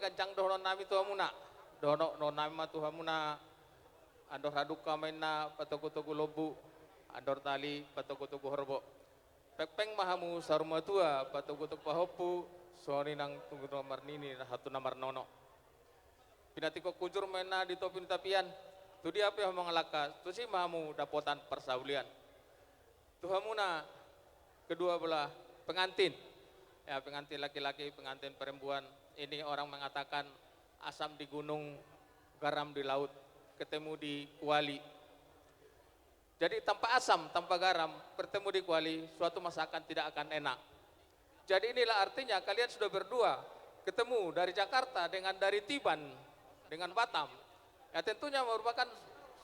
kancang dohon nami tuha muna. Dono no nami ma tuha muna. Andor haduka mainna patoku-toku lobu. Andor tali patoku-toku horbo. Pekpeng mahamu saruma tua patoku-toku pahopu. Suani nang tunggu nomor nini hatu nomor nono. Pinatiko kujur mainna di topin tapian. Tu dia apa yang mengalaka. Tu si mahamu dapotan persaulian. Tuha muna kedua belah pengantin. Ya, pengantin laki-laki, pengantin perempuan. Ini orang mengatakan asam di gunung, garam di laut, ketemu di kuali. Jadi tanpa asam, tanpa garam, bertemu di kuali, suatu masakan tidak akan enak. Jadi inilah artinya kalian sudah berdua ketemu dari Jakarta dengan dari Tiban, dengan Batam. Ya tentunya merupakan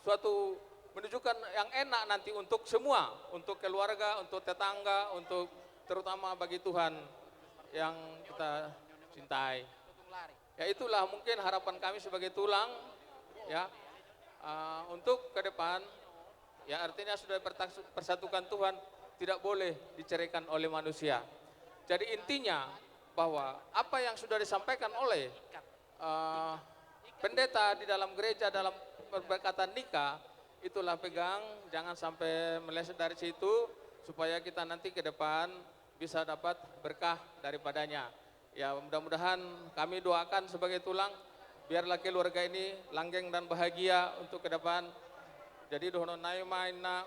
suatu menunjukkan yang enak nanti untuk semua, untuk keluarga, untuk tetangga, untuk terutama bagi Tuhan yang kita cintai. Ya itulah mungkin harapan kami sebagai tulang, ya untuk ke depan, ya artinya sudah persatukan Tuhan tidak boleh diceraikan oleh manusia. Jadi intinya bahwa apa yang sudah disampaikan oleh pendeta di dalam gereja dalam berkatan nikah, itulah pegang, jangan sampai meleset dari situ supaya kita nanti ke depan bisa dapat berkah daripadanya. Ya mudah-mudahan kami doakan sebagai tulang biarlah keluarga ini langgeng dan bahagia untuk ke depan. Jadi dohono naima inna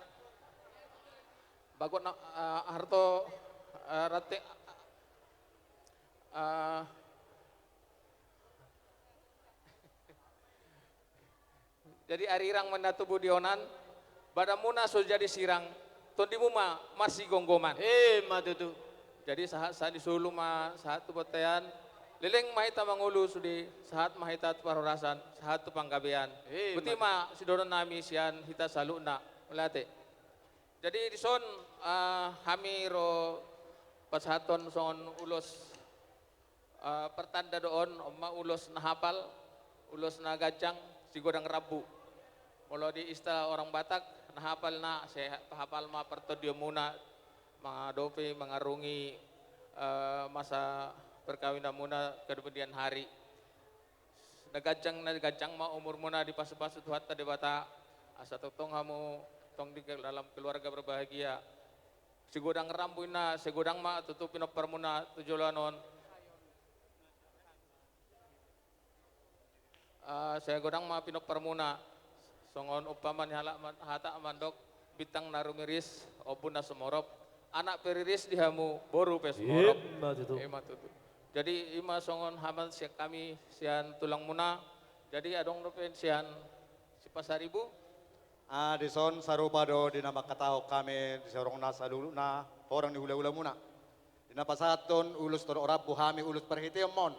bagot harto rate jadi arirang mendatu budionan badamuna so jadi sirang tondimuma masih gonggoman Matutu. jadi saat di Sulu ma saat tu botean leleng mahita mangulu sudi saat mahita tu parorasan saat tu panggabean buti ma sidoron nami sian hita saluna melate jadi di son kami ro pasaton son ulos pertanda doon omma ulos na hapal ulos na gajang si godang rabu molo di istilah orang Batak nahapal na saya hafal ma pertodio muna mga dope mengarungi masa perkawinan muna kemudian hari nagajang ma umur muna di pasu-pasu tuhat tadi bata asa tong hamu tong di dalam keluarga berbahagia si godang rambuin na si godang ma tutupin permuna tujulanon saya godang ma pinok permuna songon upaman hata mandok bintang narumiris obuna semorop anak periris dihamu boru pes morop tutu jadi ima songon haman siak kami sian tulang muna jadi adong rupen sian si pasaribu di son sarupado di nama katao kami di sorong nasa dulu na orang di hula-hula muna di napasaton ulus toro orabu hami ulus perhitiamon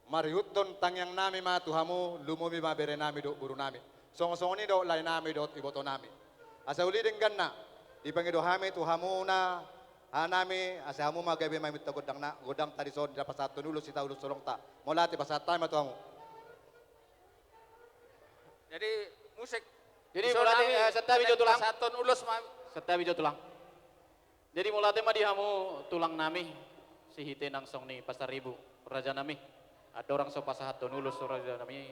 mariuton tangyang nami ma tuhamu lumumi ma bere nami do buru nami songo-songo ni do lain nami do iboto nami asa uli dengan na dipangido hami tuhamuna hanami asa hamu magabe may mita godang tadi son dapat satu dulu sita ulus solong ta molati pasatay matuhamu jadi musik Jadi mulai setabi jo tulang. saton ulus Setabi jo tulang. Jadi mulai mah dihamu tulang nami si hite nang song ni pasar ribu raja nami. Ada orang so pasahaton ulus so raja nami.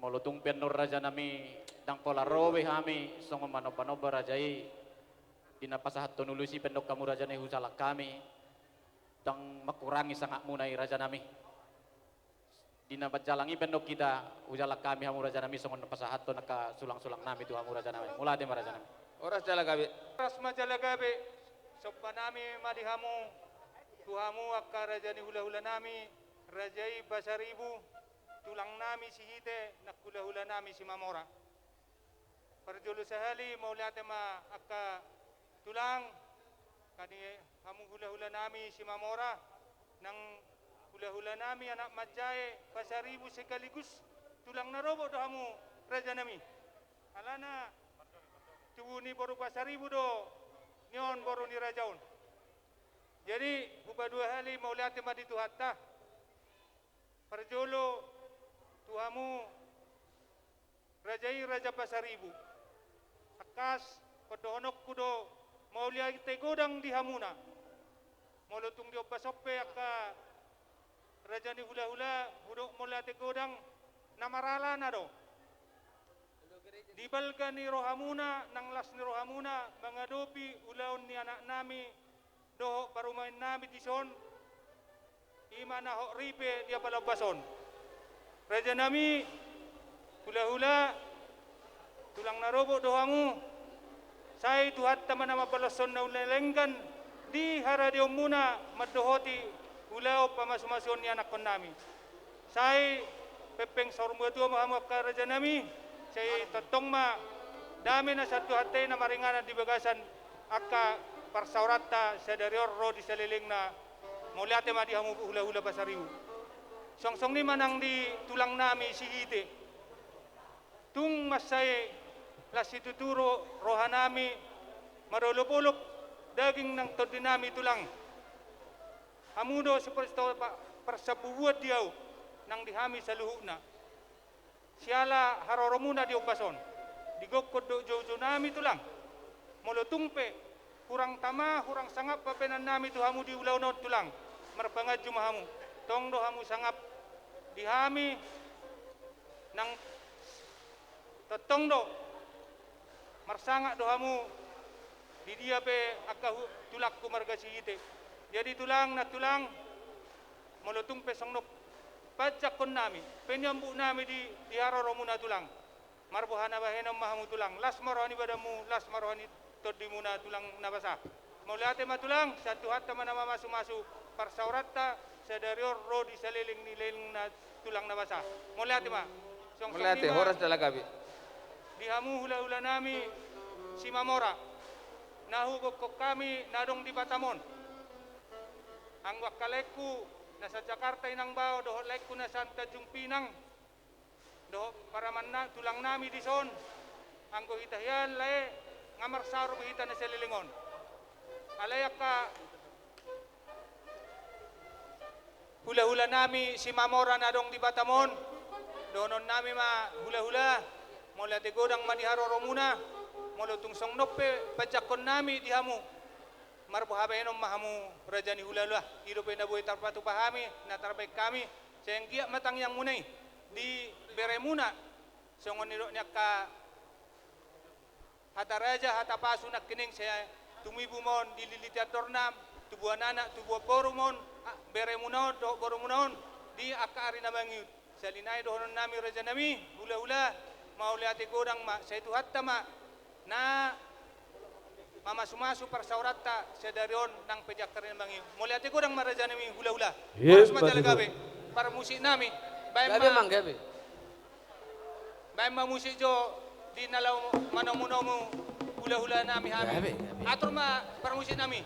Molutung pian nur raja nami dang pola robe hami song manoba rajai. Dina pasahaton ulus si pendok kamu raja ni husala kami. Dang makurangi sangat munai raja nami. Dina bajalangi pendok kita ujala kami hamu raja nami songon pasahaton naka sulang-sulang nami tu hamu raja nami. Mulai de raja nami. oras jala gabe Oras majalagabe sopa nami madihamu tuhamu akka rajani hula-hula nami rajai basaribu tulang nami si hite nak hula-hula nami si mamora parjolo sahali maulate ma akka tulang kani hamu hula-hula nami si mamora nang hula-hula nami anak majae basaribu sekaligus tulang narobo do hamu raja nami alana tuwuni baru pasaribu do nyon baru ni rajaun jadi buka dua hali maulati madi tuhatta parjolo tuhamu rajai raja pasaribu akas padonok kudo maulia te godang di hamuna molutung dio pasoppe akka Raja ni hula-hula hudok mula te godang namarala na do. Dibalga ni rohamuna nang las ni rohamuna mengadopi ulaon ni anak nami doho parumain nami tison imana ho ripe dia palabason. Raja nami hula-hula tulang narobo dohamu sai tuhat taman nama palason na ulelenggan di haradio muna madohoti ulao pamasumason ni anak kon nami. Sai pepeng sormo tu mahamu ka raja nami saya totong ma dami na satu hati na maringanan di bagasan aka parsaurata sadarior ro di saliling na muliate ma di hamu hula-hula Pasaribu. Song-song ni manang di tulang nami si hite. Tung masay lasitu turo rohanami marolop-olop daging ng todinami tulang. Hamudo seperti persabuat diaw nang dihami sa luhuk na. Siala haroromuna di obason. Digokod do jojo nami tulang. Molo tungpe kurang tama kurang sangap papenan nami tu hamu di ulau not tulang. Marpangad jumahamu. Tong do hamu sangap dihami nang totong do marsangak do hamu di dia pe akahu tulak ku marga siite. Jadi tulang na tulang molo tungpe songnok pajak kon nami, penyambuk nami di haroromuna tulang. Marbuhana bahenam mahamu tulang. Las marwani badamu, las marwani todimuna tulang nabasa. Mauliate matulang, satu hatta manama masu-masu parsaurata sadarior ro di saliling nileling na tulang nabasa. Mauliate ma. Muliate horas dalagabi. Di hamu hula-hula nami si Mamora. Nahugok ko kami nadong di Batamon. Ang wakaleku nasa Jakarta inang bao doho like ko na Santa Jungpinang doho para manna tulang nami di son anggo hitahian lae ngamar saro hita na selilingon alaya ka hula-hula nami si Mamora na dong di Batamon donon nami ma hula-hula mula te godang maniharo romuna molo tungsong noppe pajakon nami di hamu marbuhabe enom mahamu raja ni hula-hula hidup na buhay tarpatu pahami na tarbay kami sehingga matang yang munay di beremuna songon niro niya ka hata raja hata pasu nak kining saya tumibu mon di lilitiator nam tubuan anak tubuan borumon beremuna do borumunon di aka arina bangiut salinay dohonon nami raja nami hula-hula mauliati godang ma saya tu hatta ma na mama sumasu parsaurata sedarion nang pejakarin bangi muliate ko nang maraja nami hula-hula harus matalaga para musik nami gabe mang gabe bae ma musik jo di nalaw manamuno mo hula-hula nami hami atur ma para musik nami